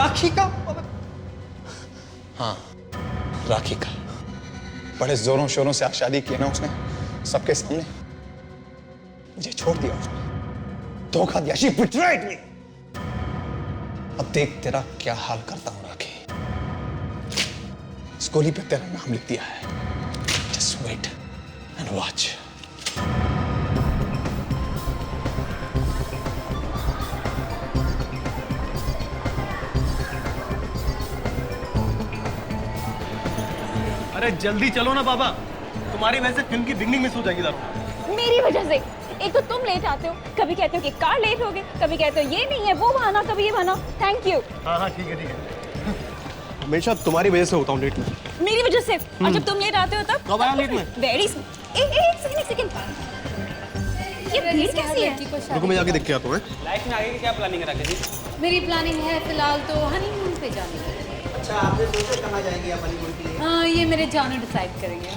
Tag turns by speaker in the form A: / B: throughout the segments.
A: राखी का? हाँ, राखी का। बड़े जोरों शोरों से आज शादी की ना उसने, सबके सामने। मुझे छोड़ दिया उसने, धोखा दिया। She betrayed me. अब देख तेरा क्या हाल करता हूं राखी। इस गोली पे तेरा नाम लिख दिया है। Just wait and watch.
B: अरे जल्दी चलो ना बाबा, तुम्हारी वजह से फिल्म की बिगनिंग मिस हो जाएगी दारू।
C: मेरी वजह से? एक तो तुम लेट आते हो, कभी कहते हो कि कार लेट हो गई, कभी कहते हो ये नहीं है वो बहाना, कभी ये बहाना। Thank you.
B: हाँ हाँ ठीक है। हमेशा तुम्हारी वजह से होता हूँ लेट में।
C: मेरी वजह से? और जब तुम लेट आते हो तब?
B: कब आया लेट में?
C: वेरी एक सेकंड। ये भीड़ कैसी है?
B: रुको मैं जाके देख के आता हूँ।
D: लाइफ में आगे की क्या प्लानिंग है राकेश जी?
E: मेरी प्लानिंग है फिलहाल तो हनीमून पे जाने की।
D: अच्छा, आपने सोचा कहाँ जाएंगे आप हनीमून के लिए?
E: हाँ, ये मेरे जानू डिसाइड करेंगे।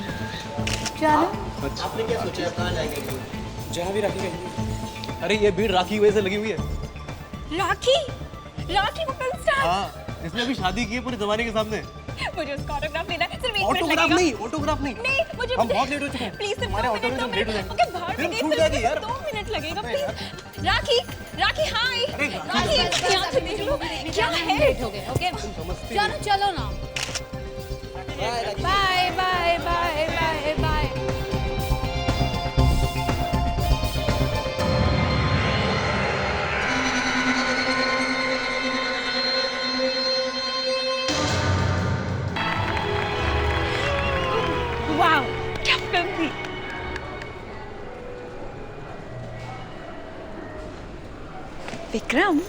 E: जानू?
D: आपने क्या सोचा है कहाँ जाएंगे?
B: जहाँ भी राखी कहेंगी। अरे ये भीड़ राखी की वजह से लगी हुई है।
C: राखी को फिल्म स्टार।
B: हाँ, इसने अभी शादी की है पूरे जमाने के सामने।
C: मुझे उसका ऑटोग्राफ लेना है, सिर्फ 1 मिनट
B: ऑटोग्राफ
C: लगेगा।
B: नहीं, ऑटोग्राफ नहीं।
C: नहीं, मुझे
B: हम बहुत लेट हो चुके हैं।
C: प्लीज सिर्फ
B: हमारे
C: 2
B: ऑटो में
C: मिनट,
B: तो लेट हो जाएंगे।
C: ओके बाहर
B: फिल्म
C: निकल,
B: छूट जाएगी यार।
C: 2 मिनट लगेगा प्लीज। राखी हाय। राखी यहाँ से देख लो क्या है।
E: लेट हो गए, ओके? जानू चलो ना। Bye bye bye bye bye.
C: Wow, क्या फिल्म थी। विक्रम,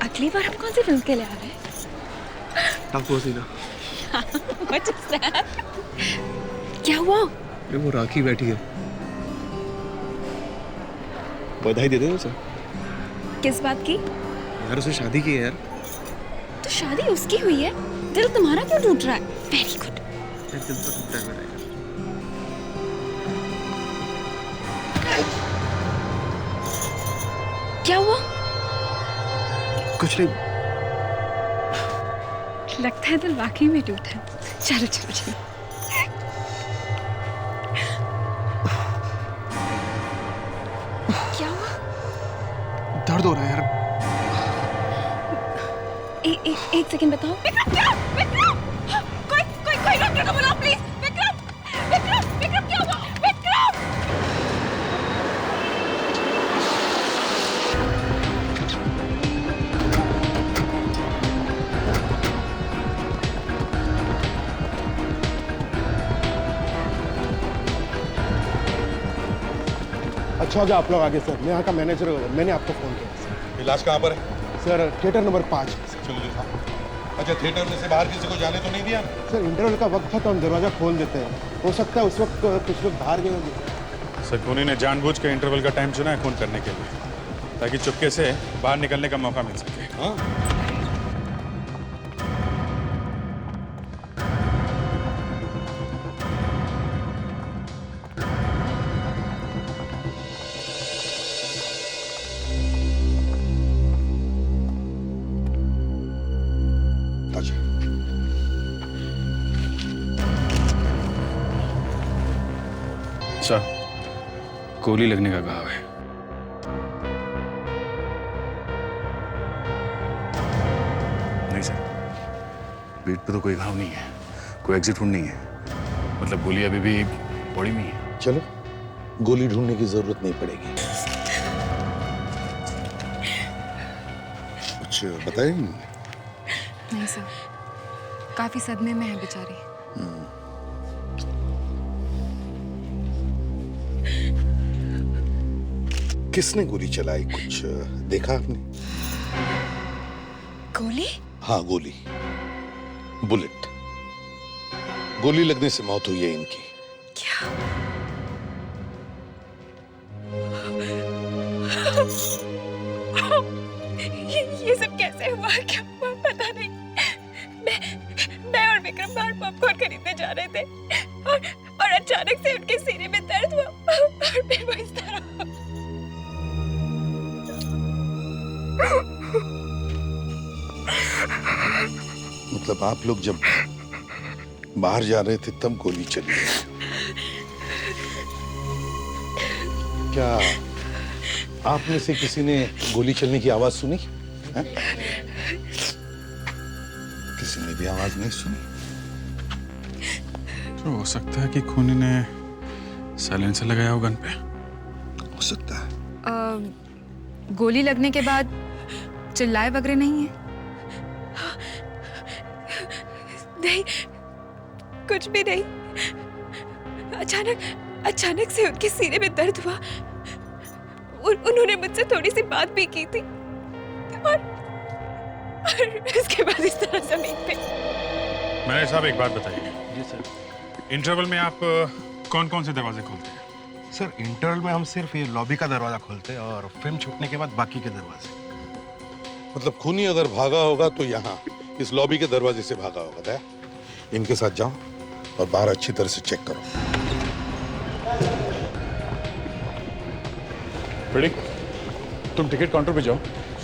C: अगली बार हम कौन सी फिल्म के लिए आ रहे हैं?
B: टाको सीना।
C: What is that? क्या हुआ?
B: अरे वो राखी बैठी है। बधाई दे दे उसे।
C: किस बात की?
B: यार उसे शादी की है यार।
C: तो शादी उसकी हुई है, दिल तुम्हारा क्यों टूट रहा है? Very good.
B: दिल तो टूटता है मेरा।
C: क्या हुआ?
B: कुछ नहीं।
C: लगता है दिल वाकई में टूटा है। चलो चलो चलो। क्या हुआ?
B: दर्द हो रहा है यार।
C: एक सेकंड बताओ। विक्रम! कोई डॉक्टर को बुलाओ प्लीज। विक्रम क्या हुआ? विक्रम!
F: अच्छा हो गया आप लोग आगे सर। मैं यहाँ का मैनेजर हूँ, मैंने आपको फ़ोन किया सर।
G: इलाज कहाँ पर है?
F: Sir theatre number 5।
G: चलो जी साहब। अच्छा, थिएटर में से बाहर किसी को जाने तो नहीं दिया?
F: सर इंटरवल का वक्त था तो हम दरवाज़ा खोल देते हैं, हो सकता है उस वक्त कुछ लोग बाहर गए होंगे।
G: सर खूनी ने जानबूझ के इंटरवल का टाइम चुना है खून करने के लिए, ताकि चुपके से बाहर निकलने का मौका मिल सके। हाँ? अच्छा।
H: अच्छा, गोली लगने का घाव है। नहीं सर, पीठ पे तो कोई घाव नहीं है, कोई एग्जिट वुंड नहीं है। मतलब गोली अभी भी बॉडी में ही है।
G: चलो, गोली ढूंढने की जरूरत नहीं पड़ेगी। कुछ बताएं?
I: नहीं सर, काफी सदमे में है बेचारी।
G: किसने गोली चलाई, कुछ देखा आपने?
I: गोली?
G: हाँ, गोली, बुलेट। गोली लगने से मौत हुई है इनकी।
I: क्या?
C: ये सब कैसे हुआ? क्या हुआ पता नहीं। मैं और विक्रम बाहर पॉपकॉर्न खरीदने जा रहे थे और अचानक से उनके सीने में दर्द हुआ और फिर वो इस तरह।
J: मतलब आप लोग जब बाहर जा रहे थे तब गोली चली? क्या आप में से किसी ने गोली चलने की आवाज सुनी है? किसी ने भी आवाज नहीं सुनी?
G: तो हो सकता है कि खूनी ने साइलेंसर लगाया हो गन पे।
J: हो सकता है।
I: गोली लगने के बाद चिल्लाए वगैरह नहीं है?
C: नहीं, कुछ भी नहीं। अचानक से उनके सीने में दर्द हुआ। उन्होंने मुझसे थोड़ी सी बात भी की थी और इसके बाद इस तरह जमीन पे।
G: मैनेजर साहब एक बात बताइए।
F: जी सर।
G: इंटरवल में आप कौन कौन से दरवाजे खोलते हैं?
F: सर इंटरवल में हम सिर्फ ये लॉबी का दरवाजा खोलते हैं और फिल्म छूटने के बाद बाकी के दरवाजे।
J: मतलब खूनी अगर भागा होगा तो यहाँ इस लॉबी के दरवाजे से भागा होगा। दया, इनके साथ जाओ और बाहर अच्छी तरह से चेक करो।
G: प्रेडिक, तुम टिकट काउंटर पे जाओ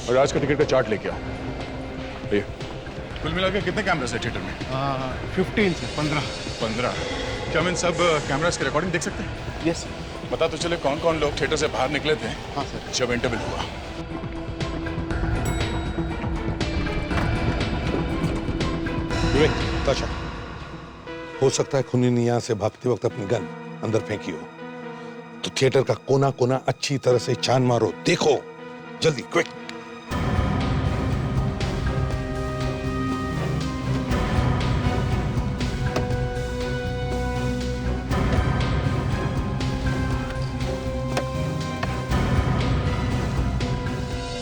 G: और आज का टिकट का चार्ट लेके आओ। ये कुल मिलाकर कितने कैमरास है थिएटर में?
F: 15 से 15।
G: क्या हम इन सब कैमरास की रिकॉर्डिंग देख सकते हैं?
F: यस।
G: पता तो चले कौन कौन लोग थिएटर से बाहर निकले थे
F: हाँ सर।
G: जब इंटरवल हुआ।
J: विवेक, ताशा, हो सकता है खूनी ने यहाँ से भागते वक्त अपनी गन अंदर फेंकी हो। तो थिएटर का कोना कोना अच्छी तरह से छान मारो, देखो जल्दी, क्विक।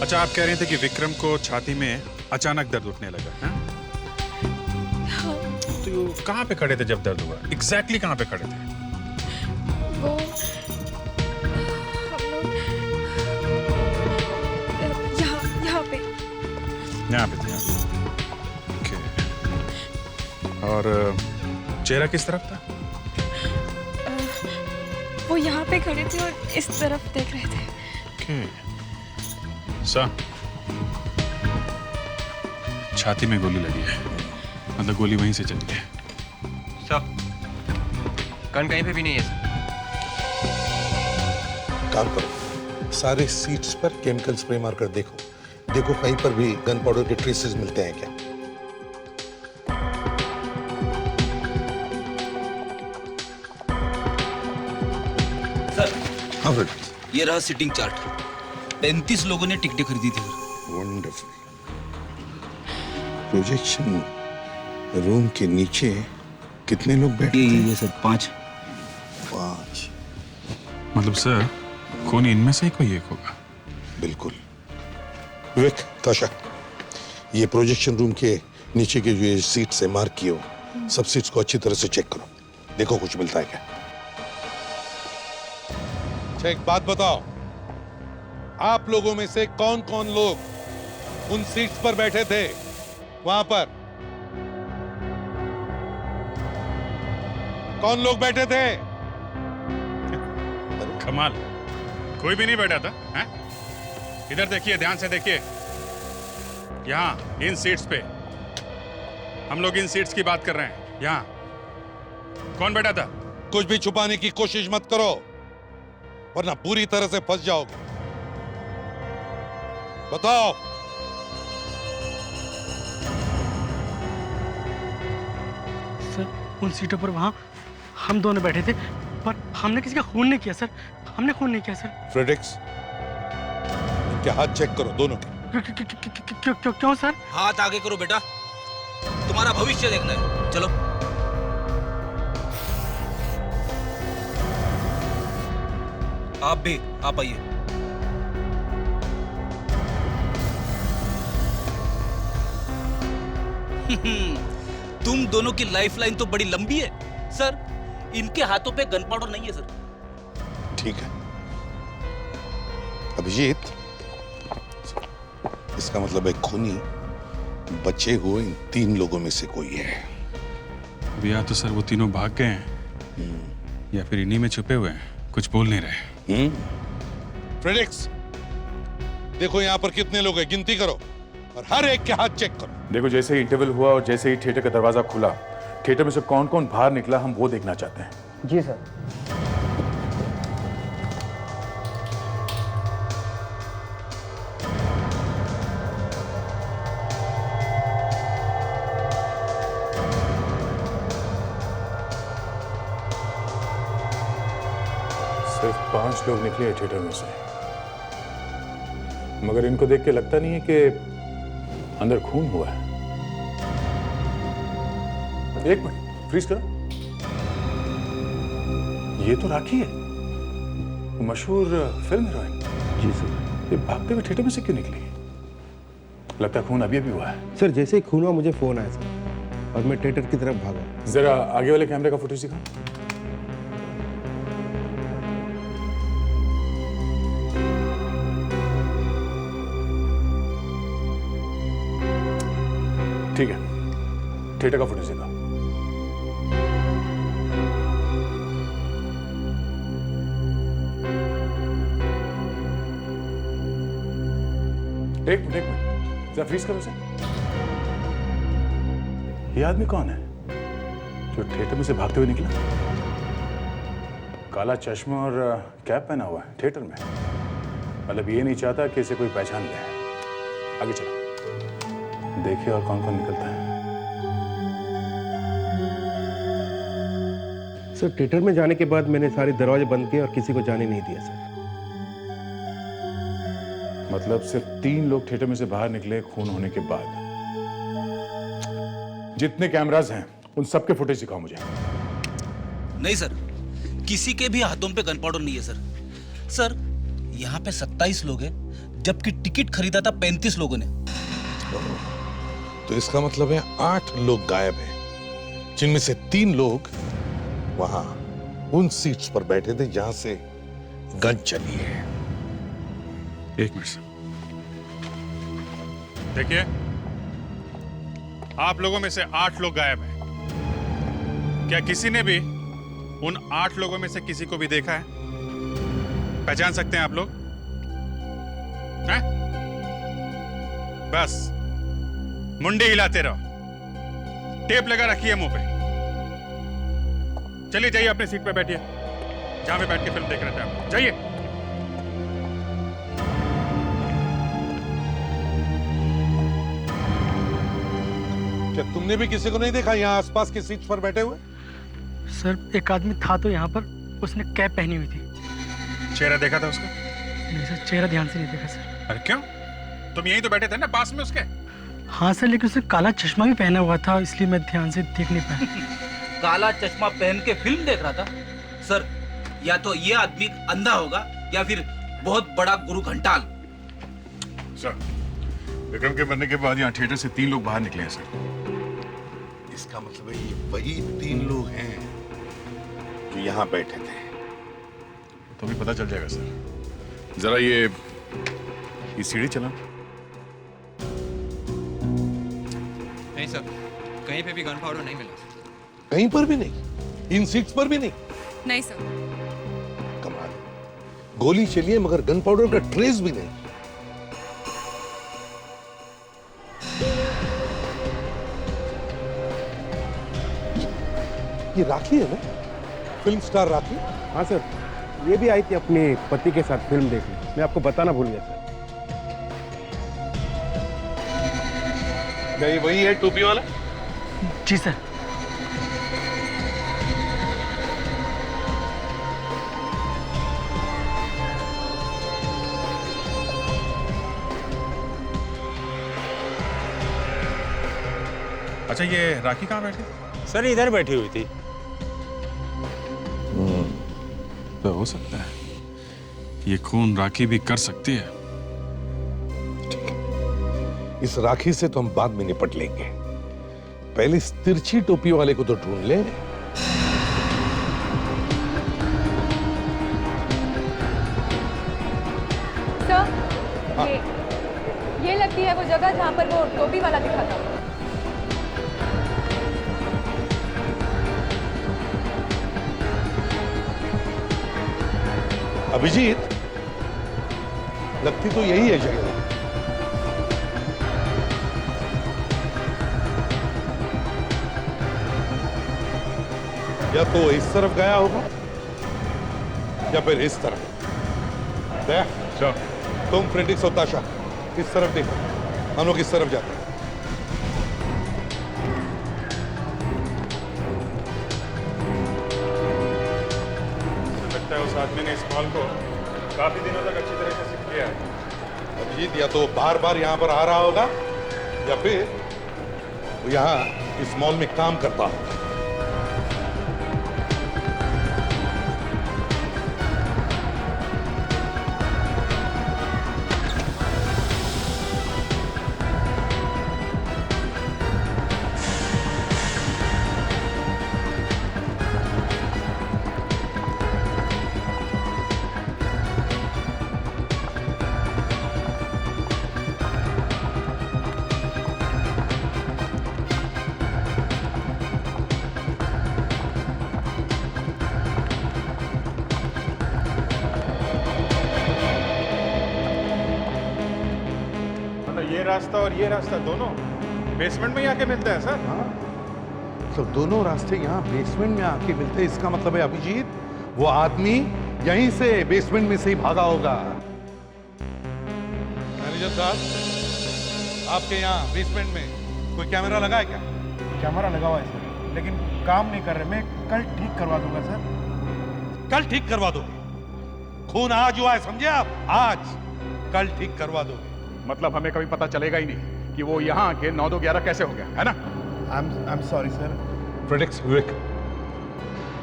G: अच्छा, आप कह रहे थे कि विक्रम को छाती में अचानक दर्द उठने लगा है? तो कहाँ पे खड़े थे जब दर्द हुआ? एग्जैक्टली कहाँ पे खड़े थे?
C: वो यहाँ पे
G: थे। ओके। और चेहरा किस तरफ था?
C: वो यहाँ पे खड़े थे और इस तरफ देख रहे थे।
G: ओके। छाती में गोली लगी है, मतलब गोली वहीं से चली है।
B: सर, गन कहीं पे भी नहीं है सर।
J: काम करो, सारे सीट्स पर केमिकल स्प्रे मार कर देखो। देखो कहीं पर भी गन पाउडर के ट्रेसेस मिलते हैं क्या?
D: सर,
J: हाँ फिर
D: ये रहा सिटिंग चार्ट। 35 लोगों ने टिकटें खरीदी थी सर।
J: वंडरफुल। प्रोजेक्शन रूम के नीचे कितने लोग बैठे
D: ये सर 5।
G: मतलब सर, खूनी इनमें से ही कोई एक होगा।
J: बिल्कुल। विवेक, ताशा, ये प्रोजेक्शन रूम के नीचे के जो ये सीट से मार्क किए हो, सब सीट्स को अच्छी तरह से चेक करो, देखो कुछ मिलता है क्या। अच्छा एक बात बताओ, आप लोगों में से कौन कौन लोग उन सीट्स पर बैठे थे वहां पर? कौन लोग बैठे थे?
G: कमाल, कोई भी नहीं बैठा था हैं? इधर देखिए, ध्यान से देखिए। यहाँ इन सीट्स पे, हम लोग इन सीट्स की बात कर रहे हैं। यहाँ कौन बैठा था?
J: कुछ भी छुपाने की कोशिश मत करो, वरना पूरी तरह से फंस जाओगे। बताओ।
B: सर, उन सीटों पर वहाँ हम दोनों बैठे थे, पर हमने किसी का खून नहीं किया सर। हमने खून नहीं किया सर।
J: फ्रेडिक्स, इनके हाथ चेक करो दोनों के।
B: क्यों सर?
D: हाथ आगे करो बेटा, तुम्हारा भविष्य देखना है। चलो। आप भी, आप आइए। तुम दोनों की लाइफलाइन तो बड़ी लंबी है सर। इनके हाथों पे गन पाउडर नहीं है सर।
J: ठीक है अभिजीत, इसका मतलब है खूनी बचे हुए इन 3 लोगों में से कोई है।
G: या तो सर वो तीनों भाग गए हैं, या फिर इन्हीं में छुपे हुए हैं, कुछ बोल नहीं रहे।
J: फ्रेडिक्स, देखो यहां पर कितने लोग हैं, गिनती करो और हर एक के हाथ चेक करो।
G: देखो, जैसे ही इंटरवल हुआ और जैसे ही थिएटर का दरवाजा खुला, थिएटर में से कौन कौन बाहर निकला हम वो देखना चाहते हैं।
B: जी सर।
G: सिर्फ 5 लोग निकले हैं थिएटर में से, मगर इनको देख के लगता नहीं है कि अंदर खून हुआ है। एक मिनट, फ्रीज करो। ये तो राखी है, मशहूर फिल्म हीरोइन।
F: जी सर।
G: ये भागते हुए थिएटर में से क्यों निकली? लगता है खून अभी अभी हुआ है।
F: सर जैसे ही खून हुआ मुझे फोन आया सर और मैं थिएटर की तरफ भागा।
G: जरा आगे वाले कैमरे का फुटेज दिखाओ। ठीक है, थिएटर का फुटेज दिखाओ। एक मिनट, जरा फ्रीज करो उसे। ये आदमी कौन है जो थिएटर में से भागते हुए निकला? काला चश्मा और कैप पहना हुआ है थिएटर में। मतलब ये नहीं चाहता कि इसे कोई पहचान ले। आगे चलो, देखिए और कौन कौन निकलता है।
F: सर थिएटर में जाने के बाद मैंने सारे दरवाजे बंद किए और किसी को जाने नहीं दिया सर।
G: मतलब सिर्फ 3 लोग थिएटर में से बाहर निकले खून होने के बाद। जितने कैमरास हैं उन सबके फुटेज दिखाओ मुझे।
D: नहीं सर, किसी के भी हाथों पे गन पाउडर नहीं है सर। सर यहाँ पे 27 लोग हैं, जबकि टिकट खरीदा था 35 लोगों ने।
J: तो इसका मतलब है 8 लोग गायब हैं, जिनमें से 3 लोग वहां उन सीट्स पर बैठे थे जहां से गन चली है।
G: एक मिनट, देखिए,
K: आप लोगों में से 8 लोग गायब हैं। क्या किसी ने भी उन 8 लोगों में से किसी को भी देखा है? पहचान सकते हैं आप लोग? हैं? बस मुंडी हिलाते रहो, टेप लगा रखिए मुंह पे। चलिए जाइए अपनी सीट पे बैठिए, जहां पे बैठ के फिल्म देख रहे थे आप। जाइए।
J: क्या तुमने भी किसी को नहीं देखा यहाँ आसपास की सीट पर बैठे हुए?
B: सर एक आदमी था तो यहाँ पर, उसने कैप पहनी हुई थी।
K: चेहरा देखा था उसका?
B: नहीं सर, चेहरा ध्यान से नहीं देखा सर।
K: अरे क्यों? तुम यहीं तो बैठे थे ना पास में उसके।
B: हाँ सर, लेकिन उसने काला चश्मा भी पहना हुआ था, इसलिए मैं ध्यान से देख नहीं पाया।
D: काला चश्मा पहन के फिल्म देख रहा था? सर या तो ये आदमी अंधा होगा या फिर बहुत बड़ा गुरु घंटाल।
G: सर, विक्रम के मरने के बाद यहाँ थिएटर से 3 लोग बाहर निकले हैं सर।
J: इसका मतलब है ये वही 3 लोग हैं जो यहाँ बैठे थे।
G: तो अभी पता चल जाएगा सर। जरा ये सीढ़ी चला।
L: नहीं सर, कहीं पे भी गन पाउडर नहीं मिला।
J: कहीं पर भी नहीं? इन सीट्स पर भी नहीं?
I: नहीं सर।
J: कमाल, गोली चली है मगर गन पाउडर का ट्रेस भी नहीं। ये राखी है ना, फिल्म स्टार राखी?
F: हाँ सर, ये भी आई थी अपने पति के साथ फिल्म देखने। मैं आपको बताना भूल गया सर।
J: नहीं, वही है टोपी वाला?
B: जी सर।
K: अच्छा, ये राखी कहाँ बैठी?
L: सर इधर बैठी हुई थी।
K: तो हो सकता है ये खून राखी भी कर सकती है।
J: इस राखी से तो हम बाद में निपट लेंगे, पहले इस तिरछी टोपी वाले को तो ढूंढ ले।
E: सर, ये लगती है वो जगह जहाँ पर वो टोपी वाला दिखा था।
J: अभिजीत, लगती तो यही है जगह। या तो इस तरफ गया होगा या फिर इस तरफ। दया, तुम फ्रेंडिक्स और ताशा इस तरफ देखो, हम लोग इस तरफ जाते हैं।
K: लगता है उस आदमी ने इस मॉल को काफी दिनों तक अच्छी तरह से सीख लिया है।
J: अभिजीत या तो बार बार यहां पर आ रहा होगा या फिर वो यहां इस मॉल में काम करता होगा।
K: ये रास्ता और ये रास्ता दोनों बेसमेंट में ही आके मिलते हैं सर।
J: तो दोनों रास्ते यहाँ बेसमेंट में आके मिलते हैं, इसका मतलब है अभिजीत वो आदमी यहीं से बेसमेंट में से ही भागा होगा। मैनेजर साहब, आपके यहाँ बेसमेंट में कोई कैमरा लगा है क्या?
F: कैमरा लगा हुआ है सर, लेकिन काम नहीं कर रहे। मैं कल ठीक करवा दूंगा सर।
J: कल ठीक करवा दोगे? खून आज हुआ है, समझे आप? आज कल ठीक करवा दोगे?
K: मतलब हमें कभी पता चलेगा ही नहीं कि वो यहाँ आके 9 2 11 कैसे हो गया, है ना?
F: I am sorry sir.
J: फ्रेडिक्स, विवेक,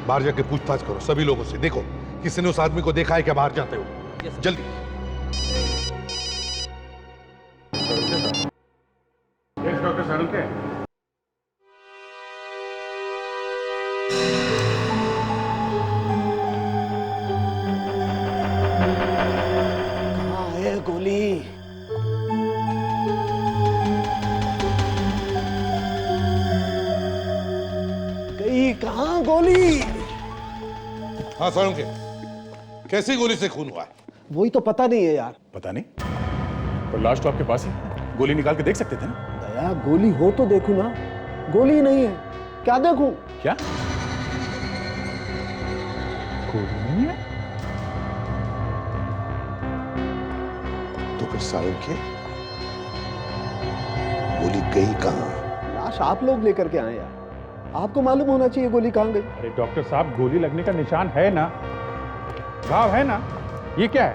J: बाहर जाके पूछताछ करो सभी लोगों से। देखो किसी ने उस आदमी को देखा है क्या बाहर जाते हो? जल्दी।
K: यस डॉक्टर सारुके।
B: कहाँ है गोली? कहाँ गोली?
J: हाँ सारुके, कैसी गोली से खून हुआ है?
B: वही तो पता नहीं है यार।
K: पता नहीं, पर लाश तो आपके पास ही, गोली निकाल के देख सकते थे ना।
B: दया, गोली हो तो देखूं ना। गोली नहीं है, क्या देखूं?
K: क्या गोली नहीं है?
J: तो फिर सारुके गोली गई कहाँ?
B: लाश आप लोग लेकर के आए यार, आपको मालूम होना चाहिए गोली कहाँ गई।
K: अरे डॉक्टर साहब, गोली लगने का निशान है ना, घाव है ना, ये क्या है?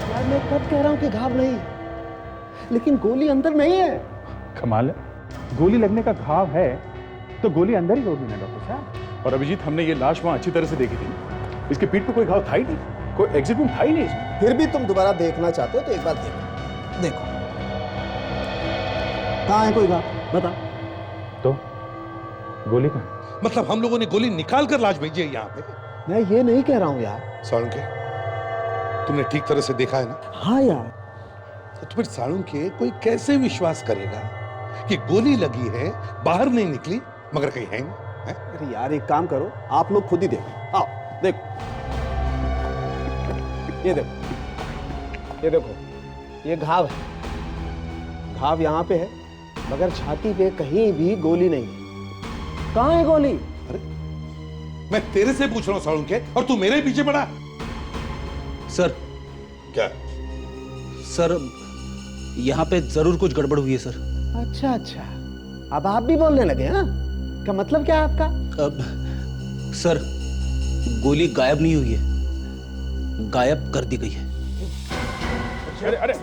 B: यार मैं कब कह रहा हूँ कि घाव नहीं, लेकिन गोली अंदर नहीं है।
K: कमाल है, गोली लगने का घाव है तो गोली अंदर ही होगी ना डॉक्टर साहब। और अभिजीत, हमने ये लाश वहां अच्छी तरह से देखी थी, इसके पीठ पे कोई घाव था ही नहीं, कोई एग्जिट रूम था ही नहीं इसमें।
B: फिर भी तुम दोबारा देखना चाहते हो तो एक बार देखो। देखो कहाँ है कोई घाव, बता।
K: तो गोली कहाँ?
J: मतलब हम लोगों ने गोली निकाल कर लाश भेजी है यहाँ पे?
B: मैं ये नहीं कह रहा हूँ यार।
J: सारुके, तुमने ठीक तरह से देखा है ना?
B: हाँ यार।
J: तो फिर सारुके कोई कैसे विश्वास करेगा कि गोली लगी है, बाहर नहीं निकली, मगर कहीं है नहीं?
B: अरे यार एक काम करो, आप लोग खुद ही देखो। आओ देखो, ये देखो, ये देखो, ये घाव है। घाव यहाँ पे है, मगर छाती पे कहीं भी गोली नहीं है। कहाँ है गोली?
J: अरे मैं तेरे से पूछ रहा हूँ सारुके, और तू मेरे पीछे पड़ा।
D: सर।
J: क्या?
D: सर, यहाँ पे जरूर कुछ गड़बड़ हुई है सर।
B: अच्छा अच्छा, अब आप भी बोलने लगे? हाँ, क्या मतलब क्या है आपका?
D: अब सर, गोली गायब नहीं हुई है, गायब कर दी गई है।
K: अरे अरे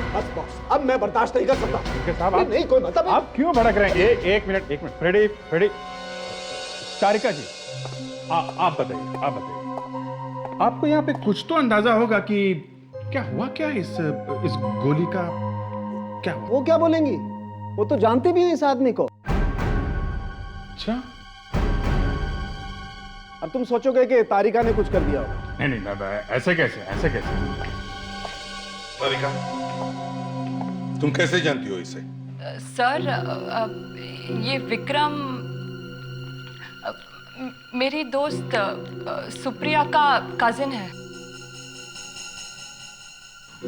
B: बस बॉस, अब मैं बर्दाश्त नहीं कर सकता।
K: साहब, आप
B: नहीं कोई मतलब
K: आप क्यों भड़क रहे हैं? एक मिनट, फ्रेडी, तारिका जी, आप बताइए, आपको यहाँ पे कुछ तो अंदाजा होगा कि क्या हुआ, क्या इस गोली का क्या हुआ?
B: वो क्या बोलेंगी, वो तो जानती भी है इस आदमी को।
K: अच्छा,
B: अब तुम सोचोगे कि तारिका ने कुछ कर दिया होगा।
K: नहीं, ऐसे कैसे?
J: तारिका, तुम कैसे जानती हो इसे?
E: सर, ये विक्रम मेरी दोस्त सुप्रिया का कजिन है।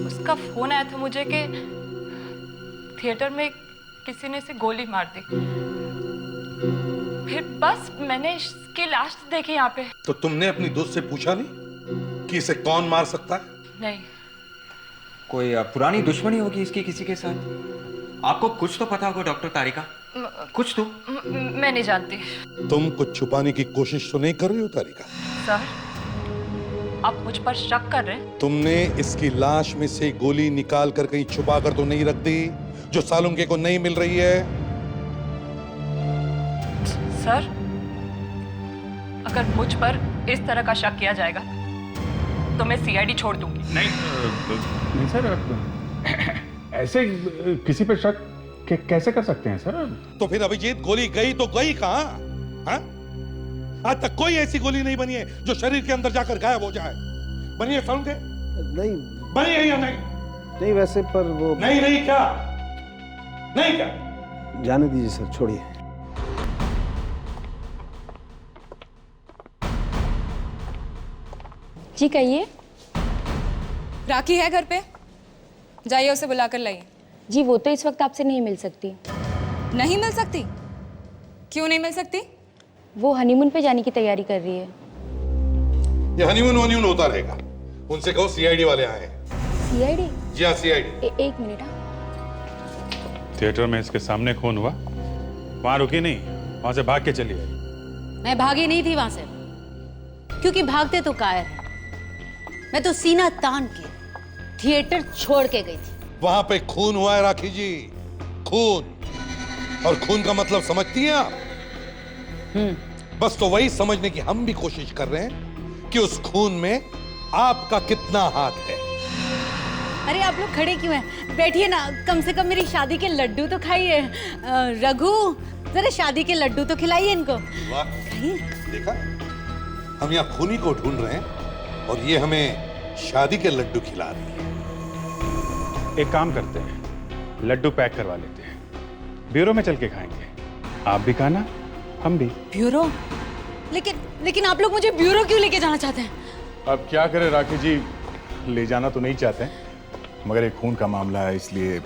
E: उसका फोन आया था मुझे कि थिएटर में किसी ने इसे गोली मार दी।
C: फिर बस मैंने इसकी लाश देखी यहाँ पे।
J: तो तुमने अपनी दोस्त से पूछा नहीं कि इसे कौन मार सकता है?
C: नहीं।
L: कोई पुरानी दुश्मनी होगी इसकी किसी के साथ? आपको कुछ तो पता होगा डॉक्टर तारिका, कुछ तो।
C: मैं नहीं जानती।
J: तुम कुछ छुपाने की कोशिश तो नहीं कर रही हो तारिका?
C: सर, आप मुझ पर शक कर रहे हैं?
J: तुमने इसकी लाश में से गोली निकाल कर कहीं छुपा कर तो नहीं रख दी जो सालुंके को नहीं मिल रही है?
C: सर, अगर मुझ पर इस तरह का शक किया जाएगा तो मैं सीआईडी छोड़ दूंगी।
K: नहीं सर, ऐसे किसी पे शक कैसे कर सकते हैं सर?
J: तो फिर अभिजीत गोली गई तो गई कहां? हाँ? आज तक कोई ऐसी गोली नहीं बनी है जो शरीर के अंदर जाकर गायब हो जाए। बनी है सालुंके?
B: नहीं
J: बनी है या नहीं?
B: नहीं वैसे पर वो
J: नहीं नहीं क्या? नहीं क्या?
B: जाने दीजिए सर, छोड़िए।
E: जी कहिए। राखी है घर पे? जाइए उसे बुला कर लाइए।
I: जी वो तो इस वक्त आपसे नहीं मिल सकती।
E: नहीं मिल सकती? क्यों नहीं मिल सकती?
I: वो हनीमून पे जाने की तैयारी कर रही है।
J: ये हनीमून वनीमून होता रहेगा। उनसे कहो सीआईडी वाले आए हैं।
I: सीआईडी?
J: जी हाँ सीआईडी।
I: एक मिनट। हाँ
G: थिएटर में इसके सामने खून हुआ, वहां रुकी नहीं, वहां से भाग के चली आई।
M: मैं भागी नहीं थी वहां से, क्योंकि भागते तो कायर है। मैं तो सीना तान के थिएटर छोड़ के गई थी।
J: वहां पे खून हुआ है राखी जी, खून। और खून का मतलब समझती हैं आप? बस तो वही समझने की हम भी कोशिश कर रहे हैं कि उस खून में आपका कितना हाथ है।
M: अरे आप लोग खड़े क्यों हैं? बैठिए ना, कम से कम मेरी शादी के लड्डू तो खाइए। रघु, जरा शादी के लड्डू तो खिलाइए इनको।
J: वाह, देखा, हम यहाँ खूनी को ढूंढ रहे हैं और ये हमें शादी के लड्डू खिला रही है।
G: एक काम करते हैं, लड्डू पैक करवा लेते हैं, ब्यूरो में चल के खाएंगे। आप भी खाना, हम भी।
M: ब्यूरो? लेकिन आप लोग मुझे ब्यूरो क्यों लेके जाना चाहते हैं?
G: अब क्या करें राखी जी, ले जाना तो नहीं चाहते, मगर एक खून का मामला है इसलिए।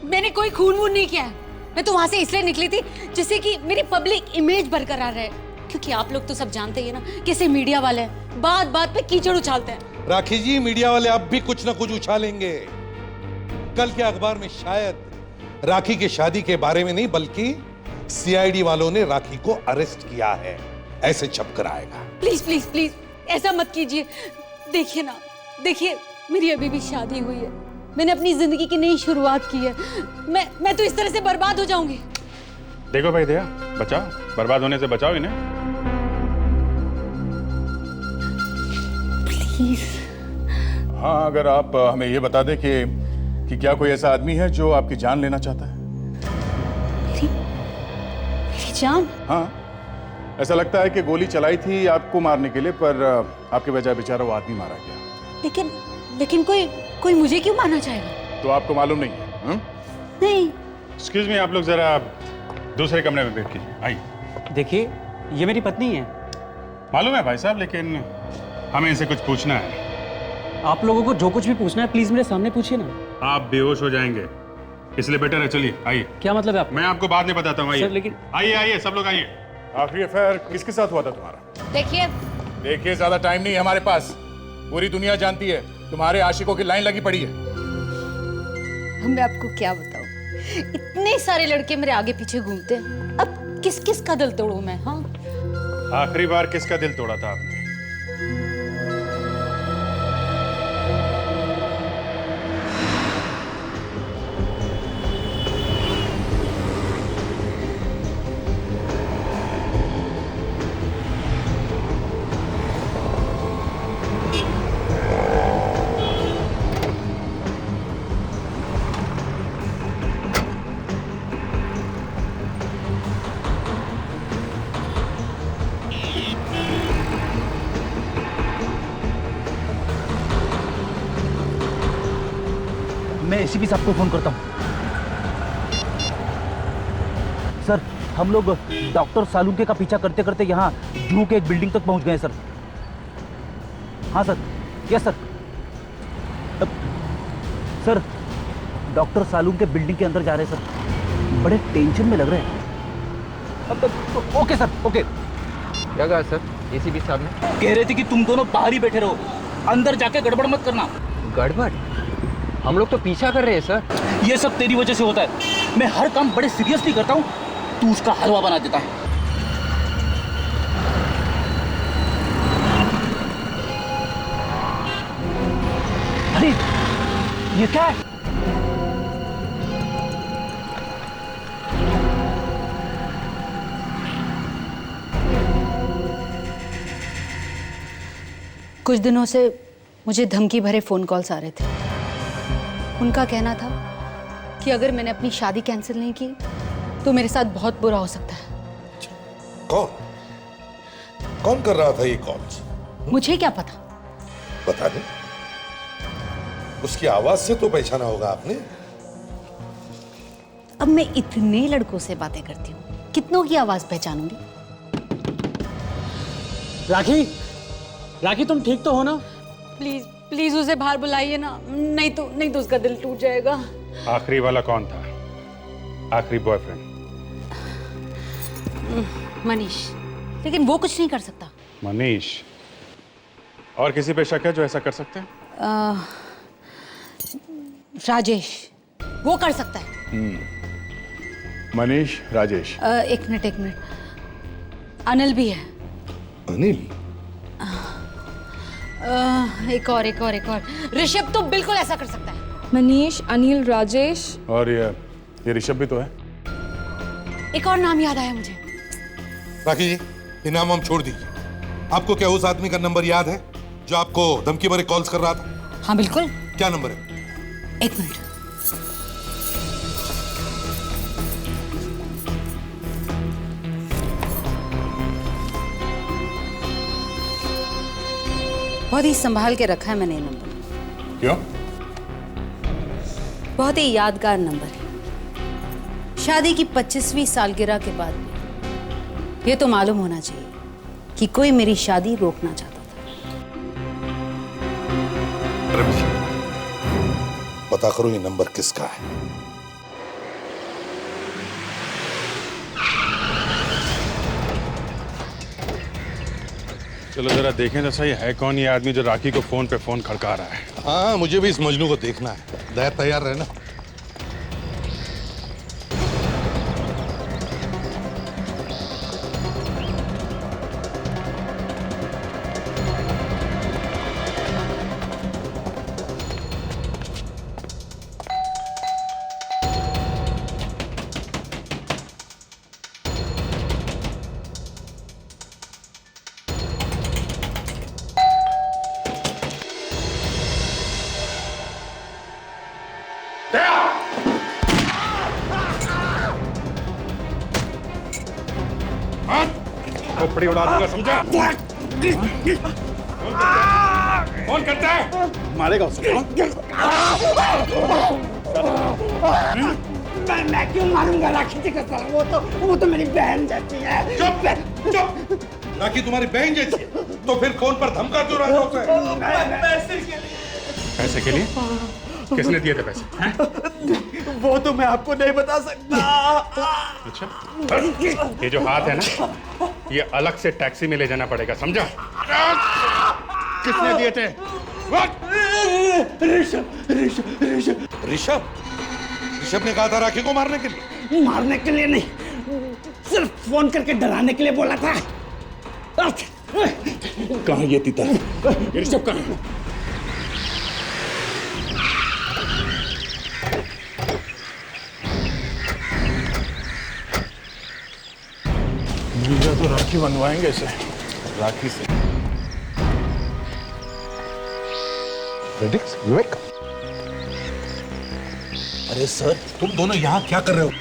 M: मैंने कोई खून वून नहीं किया है। मैं तो वहां से इसलिए निकली थी जिससे कि मेरी पब्लिक इमेज बरकरार रहे, क्योंकि आप लोग तो सब जानते ही है ना कैसे मीडिया वाले बात बात पे कीचड़ उछालते हैं।
J: राखी जी, मीडिया वाले अब भी कुछ ना कुछ उछालेंगे। कल के अखबार में शायद राखी के शादी के बारे में नहीं, बल्कि सीआईडी वालों ने राखी को अरेस्ट किया है, ऐसे छपकर आएगा।
M: प्लीज प्लीज प्लीज ऐसा मत कीजिए। देखिए ना, देखिए मेरी अभी भी शादी हुई है, मैंने अपनी जिंदगी की नई शुरुआत की है। मैं तो इस तरह से बर्बाद हो जाऊंगी।
G: देखो भाई दया, बचाओ, बर्बाद होने से बचाओ इन्हें।
M: प्लीज।
G: हाँ, अगर आप हमें ये बता दें कि क्या कोई ऐसा आदमी है जो आपकी जान लेना चाहता है?
M: मेरी जान?
G: हाँ, ऐसा लगता है कि गोली चलाई थी आपको मारने के लिए, पर आपके बजाय बेचारा वो आदमी मारा गया।
M: लेकिन कोई मुझे क्यों मारना चाहेगा?
G: तो आपको मालूम नहीं है?
M: नहीं।
G: एक्सक्यूज मी, आप लोग जरा दूसरे कमरे में वेट कीजिए। आइए।
N: देखिए, ये मेरी पत्नी है।
G: मालूम है भाई साहब, लेकिन हमें इनसे कुछ पूछना है।
N: आप लोगों को जो कुछ भी पूछना है प्लीज मेरे सामने पूछिए ना।
G: आप बेहोश हो जाएंगे, इसलिए बेटर है चलिए आइए।
N: क्या मतलब है आप?
G: मैं आपको बाद में बताता हूँ, आइए।
N: सर, लेकिन
G: आइए आइए सब लोग आइए। आखिरी अफेयर किसके साथ हुआ था तुम्हारा? देखिए ज्यादा टाइम नहीं है हमारे पास, पूरी दुनिया जानती है तुम्हारे आशिकों की लाइन लगी पड़ी है।
M: मैं आपको क्या बताऊं, इतने सारे लड़के मेरे आगे पीछे घूमते हैं, अब किस किस का दिल तोड़ूं मैं? हाँ,
G: आखिरी बार किसका दिल तोड़ा था आपने?
D: मैं एसीपी साहब को फोन करता हूँ। सर, हम लोग डॉक्टर सालुंके का पीछा करते करते यहाँ जू के एक बिल्डिंग तक पहुँच गए सर। हाँ sir, yes sir. Sir, doctor Salunke building के अंदर जा रहे हैं सर, बड़े टेंशन में लग रहे हैं। Okay sir, okay.
L: क्या कहा सर एसीपी साहब ने?
D: कह रहे थे कि तुम दोनों बाहर ही बैठे रहो, अंदर जाके गड़बड़ मत करना।
L: गड़बड़? हम लोग तो पीछा कर रहे हैं सर।
D: ये सब तेरी वजह से होता है। मैं हर काम बड़े सीरियसली करता हूँ, तू उसका हलवा बना देता है। अरे ये क्या है?
M: कुछ दिनों से मुझे धमकी भरे फोन कॉल्स आ रहे थे। उनका कहना था कि अगर मैंने अपनी शादी कैंसिल नहीं की तो मेरे साथ बहुत बुरा हो सकता है।
J: कौन कर रहा था ये कॉल्स?
M: मुझे क्या पता?
J: बता दे। उसकी आवाज से तो पहचाना होगा आपने।
M: अब मैं इतने लड़कों से बातें करती हूँ, कितनों की आवाज पहचानूंगी?
N: राखी, राखी तुम ठीक तो हो ना?
M: प्लीज प्लीज उसे बाहर बुलाइए ना, नहीं तो उसका दिल टूट जाएगा।
K: आखिरी वाला कौन था? आखिरी बॉयफ्रेंड?
M: मनीष, लेकिन वो कुछ नहीं कर सकता।
K: मनीष? और किसी पे शक है जो ऐसा कर सकते हैं?
M: राजेश, वो कर सकता है।
K: मनीष, राजेश।
M: एक मिनट, अनिल भी है।
J: अनिल?
M: एक और। ऋषभ तो बिल्कुल ऐसा कर सकता है।
E: मनीष, अनिल, राजेश
K: और ये ऋषभ भी तो है।
M: एक और नाम याद आया मुझे।
J: राखी जी, ये नाम हम छोड़ दीजिए। आपको क्या उस आदमी का नंबर याद है जो आपको धमकी भरे कॉल्स कर रहा था?
M: हाँ बिल्कुल।
J: क्या नंबर है?
M: एक मिनट। बहुत ही संभाल के रखा है मैंने ये नंबर।
K: क्यों?
M: बहुत ही यादगार नंबर है। शादी की 25वीं सालगिरह के बाद ये तो मालूम होना चाहिए कि कोई मेरी शादी रोकना चाहता था।
J: पता करो ये नंबर किसका है।
K: चलो जरा देखें तो सही, है कौन ये आदमी जो राखी को फोन पे फोन खड़का रहा है?
J: हाँ, मुझे भी इस मजनू को देखना है। दया तैयार रहना।
K: खोपड़ी उड़ा दूंगा, समझा? कौन करता है? मारेगा उसे।
B: मैं क्यों मारूंगा? राखी जी का साला, वो तो मेरी बहन जैसी है।
J: चुप! राखी तुम्हारी बहन जैसी है, तो फिर फोन पर धमका क्यों रहा था उसे?
K: पैसे के लिए? किसने दिए थे पैसे?
B: वो तो मैं आपको नहीं बता सकता।
K: अच्छा, ये जो हाथ है ना, ये अलग से टैक्सी में ले जाना पड़ेगा, समझा? किसने दिए थे?
J: ऋषभ ने कहा था राखी को मारने के लिए।
B: मारने के लिए नहीं, सिर्फ फोन करके डराने के लिए बोला था।
K: कहाँ ये तीता? ये ऋषभ कहाँ है? तो राखी बनवाएंगे इसे, राखी से।
J: विवेक, अरे सर, तुम दोनों यहाँ क्या कर रहे हो?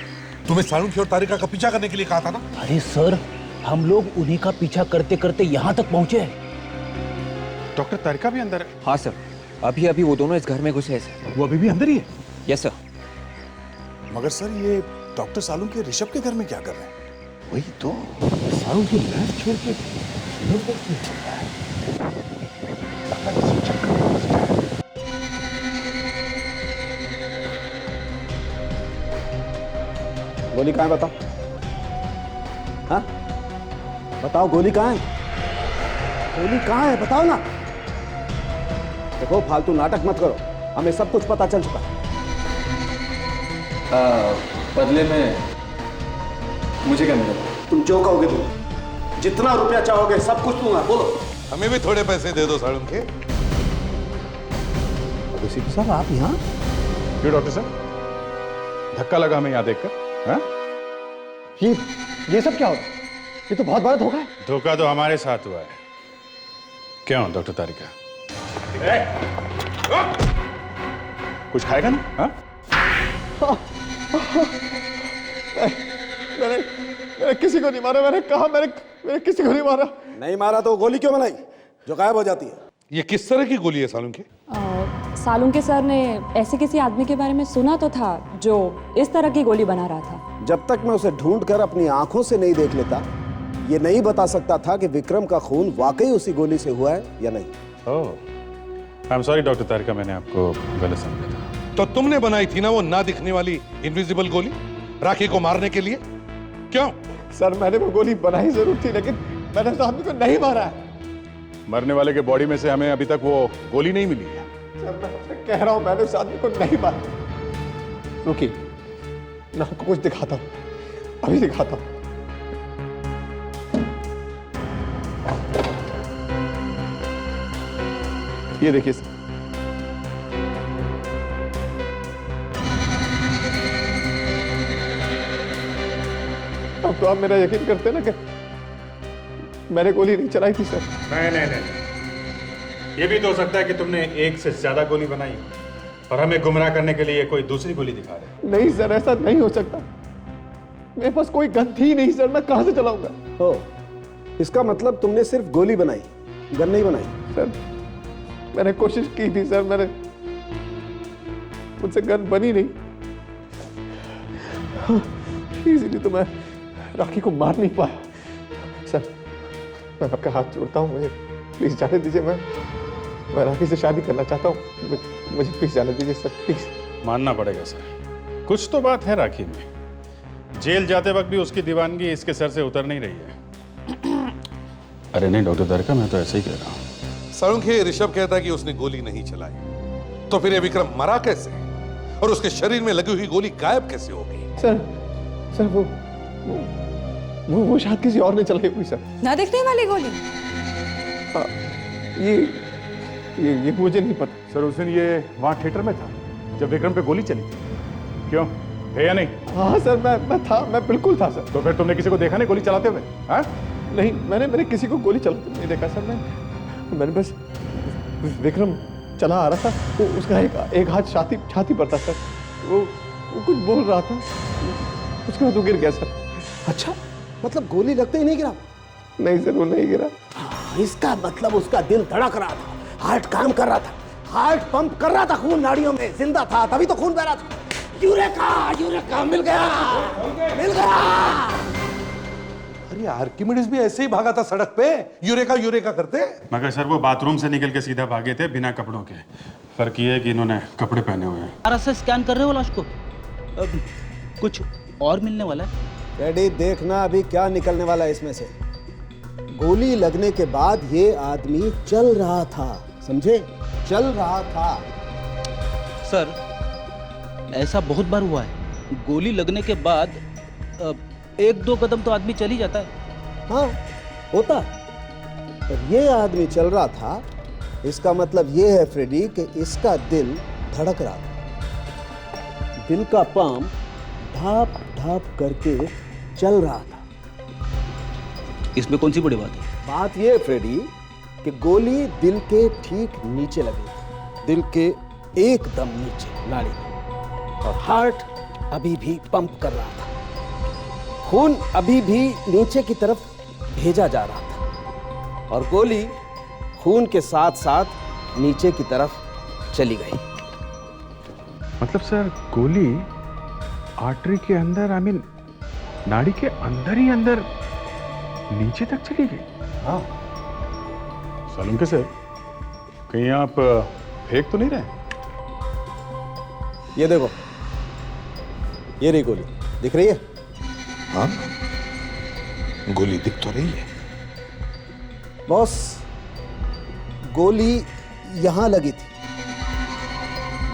J: तुम्हें सालुंखी और तारिका का पीछा करने के लिए कहा था ना?
D: अरे सर, हम लोग उन्हीं का पीछा करते करते यहाँ तक पहुँचे।
K: डॉक्टर तारिका भी अंदर है?
L: हाँ सर, अभी अभी वो दोनों इस घर में घुसे हैं सर।
K: वो अभी भी अंदर ही है?
L: Yes sir.
G: मगर सर, ये डॉक्टर सालुंखी ऋषभ के घर में क्या कर रहे हैं?
J: वही तो, सालुंखी लैब छोड़ के
B: गोली कहाँ है बताओ? बताओ गोली कहाँ है? गोली कहाँ है बताओ ना। देखो फालतू नाटक मत करो, हमें सब कुछ पता चल चुका है।
A: बदले में मुझे क्या मिलेगा?
B: तुम जो कहोगे दूंगा, जितना रुपया चाहोगे सब कुछ दूंगा। बोलो।
J: हमें भी थोड़े पैसे दे दो सालुंखे।
B: सीपी साहब आप यहाँ?
K: क्यों डॉक्टर साहब, धक्का लगा हमें यहाँ देखकर? हाँ?
B: ये सब क्या हो रहा है? ये तो बहुत बड़ा धोखा है।
K: धोखा तो हमारे साथ हुआ है। क्यों डॉक्टर तारिका? कुछ खाएगा ना? हाँ?
F: मैंने किसी को नहीं मारा। मैंने कहा मैंने किसी को नहीं मारा।
B: नहीं मारा तो गोली क्यों बनाई जो गायब हो जाती है?
J: ये किस तरह की गोली है सालुंखे?
E: सालुंखे सर ने ऐसे किसी आदमी के बारे में सुना तो था जो इस तरह की गोली बना रहा था।
B: जब तक मैं उसे ढूंढ कर अपनी आंखों से नहीं देख लेता, ये नहीं बता सकता था कि विक्रम का खून वाकई उसी गोली से हुआ है या नहीं।
K: ओह, आई एम सॉरी डॉक्टर तारिका, मैंने आपको गलत समझा था।
J: तो तुमने बनाई थी ना वो ना दिखने वाली इनविजिबल गोली राखी को मारने के लिए? क्यों?
F: सर मैंने वो गोली बनाई जरूर थी, लेकिन मैंने उस आदमी को नहीं मारा है।
K: मरने वाले के बॉडी में से हमें अभी तक वो गोली नहीं मिली है।
F: सर मैं कह रहा हूं मैंने उस आदमी को नहीं मारा। रुकिए, मैं आपको कुछ दिखाता हूं, अभी दिखाता हूं। ये देखिए सर, अब तो आप मेरा यकीन करते हैं ना कि मैंने गोली नहीं चलाई थी सर।
K: नहीं, ये भी तो हो सकता है कि तुमने एक से ज्यादा गोली बनाई और हमें गुमराह करने के लिए कोई दूसरी गोली दिखा रहे।
F: नहीं सर, ऐसा नहीं हो सकता। मेरे पास कोई गन थी नहीं सर, मैं कहां से चलाऊंगा?
B: हो, इसका मतलब तुमने सिर्फ गोली बनाई, गन नहीं बनाई?
F: सर मैंने कोशिश की थी सर, मुझसे गन बनी नहीं, इसीलिए तो मैं राखी को मार नहीं पाया। सर मैं आपका हाथ जोड़ता हूँ, मुझे प्लीज जाने दीजिए। मैं राखी से शादी करना चाहता हूँ, मुझे प्लीज जाने दीजिए सर, प्लीज।
K: मानना पड़ेगा सर, कुछ तो बात है राखी में। जेल जाते वक्त भी उसकी दीवानगी इसके सर से उतर नहीं रही है। अरे नहीं डॉक्टर तारिका, मैं तो ऐसे ही कह रहा हूँ।
J: सालुंखे, ऋषभ कहता है कि उसने गोली नहीं चलाई, तो फिर ये विक्रम मरा कैसे और उसके शरीर में लगी हुई गोली गायब कैसे होगी?
F: सर वो शायद किसी और ने चलाई हुई सर।
E: ना दिखने वाली गोली?
F: ये मुझे नहीं पता
K: सर। उस दिन ये वहाँ थिएटर में था जब विक्रम पे गोली चली थी, क्यों थे या नहीं?
F: हाँ सर, मैं बिल्कुल था सर।
K: तो फिर तुमने किसी को देखा नहीं गोली चलाते हुए? हाँ?
F: नहीं, मैंने किसी को गोली चलाते नहीं देखा सर। मैंने बस विक्रम चला आ रहा था, वो उसका एक हाथ छाती पर था सर। वो कुछ बोल रहा था, उसके बाद वो गिर गया सर।
B: अच्छा, मतलब गोली लगते ही नहीं गिरा?
F: नहीं सर, वो नहीं गिरा।
B: इसका मतलब उसका दिल धड़क रहा था, हार्ट काम कर रहा था, हार्ट पंप कर रहा था, खून नाड़ियों में जिंदा था, तभी तो खून बह रहा था। यूरेका मिल गया।
J: अरे आर्किमिडीज भी ऐसे ही भागा था सड़क पे, यूरेका करते।
K: मगर सर वो बाथरूम से निकल के सीधा भागे थे बिना कपड़ों के। फर्क ये है कि इन्होंने कपड़े पहने हुए हैं।
D: RSS स्कैन कर रहे हो लाश को? कुछ और मिलने वाला है?
B: डैडी देखना अभी क्या निकलने वाला है इसमें से। गोली लगने के बाद ये आदमी चल रहा था, समझे? चल रहा था।
D: सर ऐसा बहुत बार हुआ है, गोली लगने के बाद 1-2 कदम तो आदमी चल ही जाता है।
B: हाँ होता, पर ये आदमी चल रहा था, इसका मतलब ये है फ्रेडी कि इसका दिल धड़क रहा था, दिल का पंप ढाप ढाप करके चल रहा था।
D: इसमें कौन सी बड़ी बात है?
B: बात ये है फ्रेडी कि गोली दिल के ठीक नीचे लगी, दिल के एकदम नीचे नाड़ी में, और हार्ट अभी भी पंप कर रहा था, खून अभी भी नीचे की तरफ भेजा जा रहा था, और गोली खून के साथ साथ नीचे की तरफ चली गई।
K: मतलब सर गोली आर्टरी के अंदर, नाड़ी के अंदर ही अंदर नीचे तक चली गई?
B: हाँ।
K: सालुंखे सर, कहीं आप फेंक तो नहीं रहे?
B: ये देखो, ये रही गोली, दिख रही है?
J: हाँ, गोली दिख तो रही है।
B: बॉस, गोली यहां लगी थी,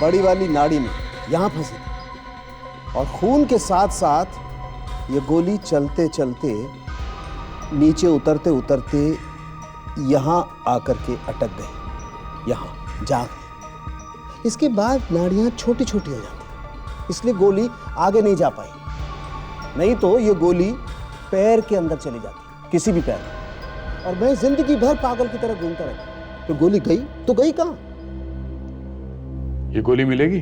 B: बड़ी वाली नाड़ी में, यहां फंसी थी, और खून के साथ साथ ये गोली चलते चलते नीचे उतरते उतरते यहां आकर के अटक गई, यहां जा गई। इसके बाद नाड़ियां छोटी छोटी हो जाती, इसलिए गोली आगे नहीं जा पाई। नहीं तो ये गोली पैर के अंदर चली जाती, किसी भी पैर में, और मैं जिंदगी भर पागल की तरह घूमता रहता। तो गोली गई तो गई कहां?
G: ये गोली मिलेगी?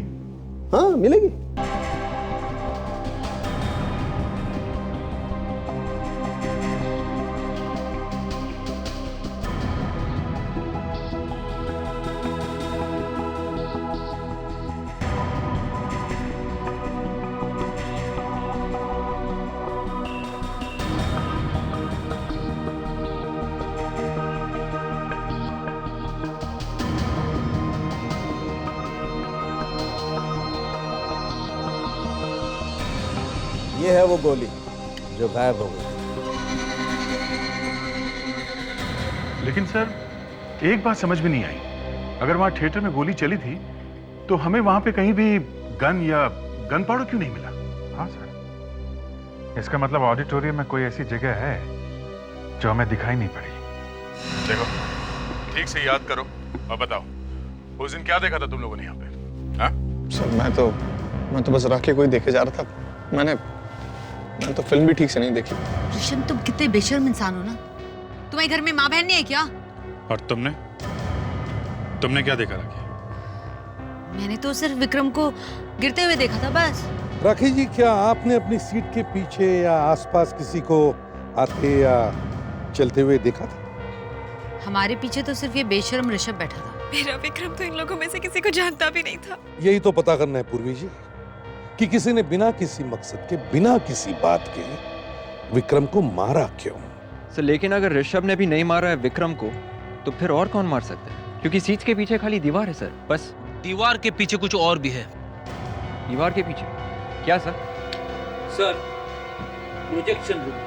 B: हाँ, मिलेगी। ये है वो गोली जो गायब हो गई।
G: लेकिन सर, एक बात समझ में नहीं आई। अगर वहां थिएटर में गोली चली थी तो हमें वहां पे कहीं भी गन या गन पाउडर क्यों नहीं मिला?
K: हाँ सर, इसका मतलब ऑडिटोरियम में कोई ऐसी जगह है जो हमें दिखाई नहीं पड़ी।
G: देखो, ठीक से याद करो और बताओ, उस दिन क्या देखा था तुम लोगों ने यहाँ पे? हाँ?
A: सर मैं तो बस राखी को ही देखे जा रहा था। मैंने तो फिल्म भी ठीक से नहीं देखी।
M: ऋषभ, तुम कितने बेशर्म इंसान हो ना। तुम्हारे घर में माँ बहन नहीं है क्या?
K: और तुमने क्या देखा राखी?
M: मैंने तो सिर्फ विक्रम को गिरते हुए देखा था बस।
J: राखी जी, क्या आपने अपनी सीट के पीछे या आसपास किसी को आते या चलते हुए देखा था?
M: हमारे पीछे तो सिर्फ ये बेशर्म ऋषभ बैठा था।
C: मेरा विक्रम तो इन लोगों में से किसी को जानता भी नहीं था।
J: यही तो पता करना है पूर्वी जी, कि किसी ने बिना किसी मकसद के, बिना किसी बात के विक्रम को मारा क्यों?
L: सर, लेकिन अगर ऋषभ ने भी नहीं मारा है विक्रम को, तो फिर और कौन मार सकता है? क्योंकि सीट के पीछे खाली दीवार है सर, बस।
D: दीवार के पीछे कुछ और भी है।
L: दीवार के पीछे क्या sir?
D: Sir, projection room.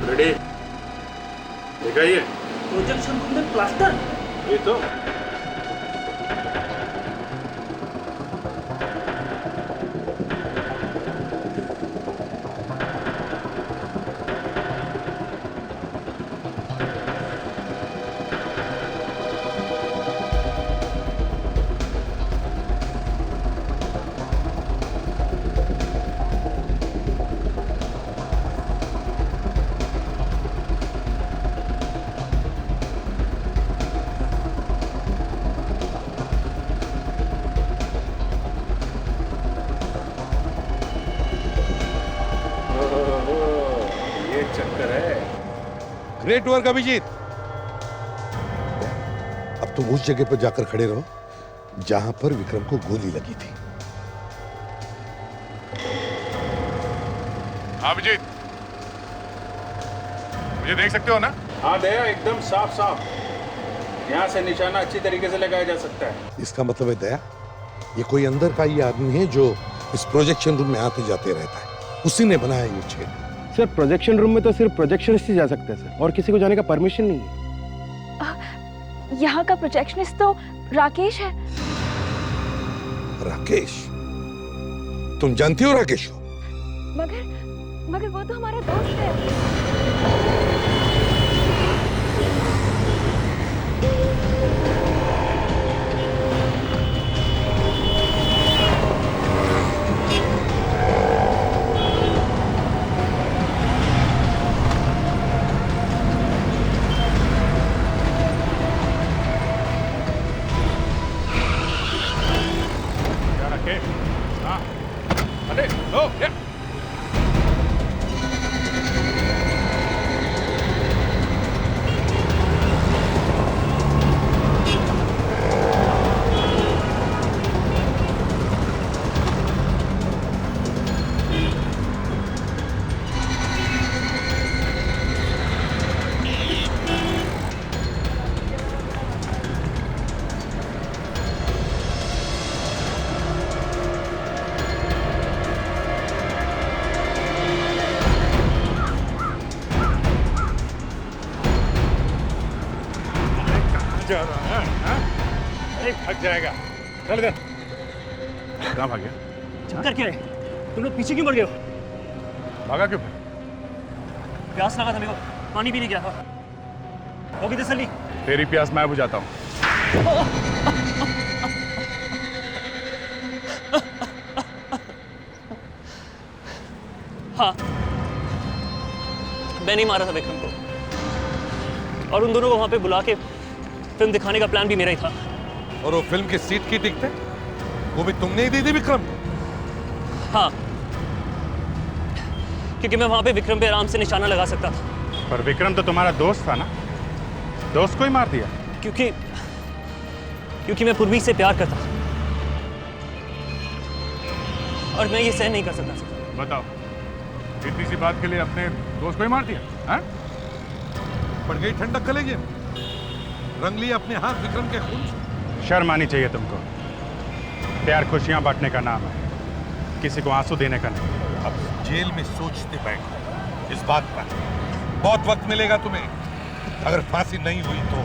G: Ready? देखा ये?
D: प्रोजेक्शन रूम में प्लास्टर।
G: ये तो
J: ग्रेट वर्क अभिजीत। अब तुम उस जगह पर जाकर खड़े रहो जहां पर विक्रम को गोली लगी थी।
G: हाँ अभिजीत, मुझे देख सकते हो ना?
K: हाँ दया, एकदम साफ साफ। यहाँ से निशाना अच्छी तरीके से लगाया जा सकता है।
J: इसका मतलब है दया, ये कोई अंदर का ही आदमी है जो इस प्रोजेक्शन रूम में आते जाते रहता है। उसी ने बनाया ये छेद।
F: सर, प्रोजेक्शन रूम में तो सिर्फ प्रोजेक्शनिस्ट ही जा सकते हैं सर, और किसी को जाने का परमिशन नहीं है।
E: यहाँ का प्रोजेक्शनिस्ट तो राकेश है।
J: राकेश? तुम जानती हो राकेश को?
E: मगर वो तो हमारा दोस्त है।
K: जा रहा है हाँ? नहीं भाग जाएगा। चल इधर। कहाँ भाग गया?
N: चक्कर क्या है? तुम लोग पीछे क्यों मुड़ गए हो?
K: भागा क्यों?
N: प्यास लगा था मेरे को, पानी पीने गया था। होगी तसल्ली?
K: तेरी प्यास मैं बुझाता हूँ।
N: हाँ, मैं नहीं मारा था विक्रम को, और उन दोनों को वहां पे बुला के फिल्म दिखाने का प्लान भी मेरा ही था।
J: और वो फिल्म की सीट की टिकट वो भी तुमने ही दी थी विक्रम?
N: हाँ, क्योंकि मैं वहां पे विक्रम पे आराम से निशाना लगा सकता था।
K: पर विक्रम तो तुम्हारा दोस्त था ना, दोस्त को ही मार दिया।
N: क्योंकि मैं पूर्वी से प्यार करता और मैं ये सहन नहीं कर सकता।
K: बताओ, इतनी सी बात के लिए अपने दोस्त को ही मार दिया? हाँ?
J: पड़ गई ठंडक कलेजे में, रंग लिया अपने हाथ विक्रम के खून से।
K: शर्म आनी चाहिए तुमको। प्यार खुशियां बांटने का नाम है, किसी को आंसू देने का नहीं।
J: अब जेल में सोचते बैठो इस बात पर। बहुत वक्त मिलेगा तुम्हें। अगर फांसी नहीं हुई तो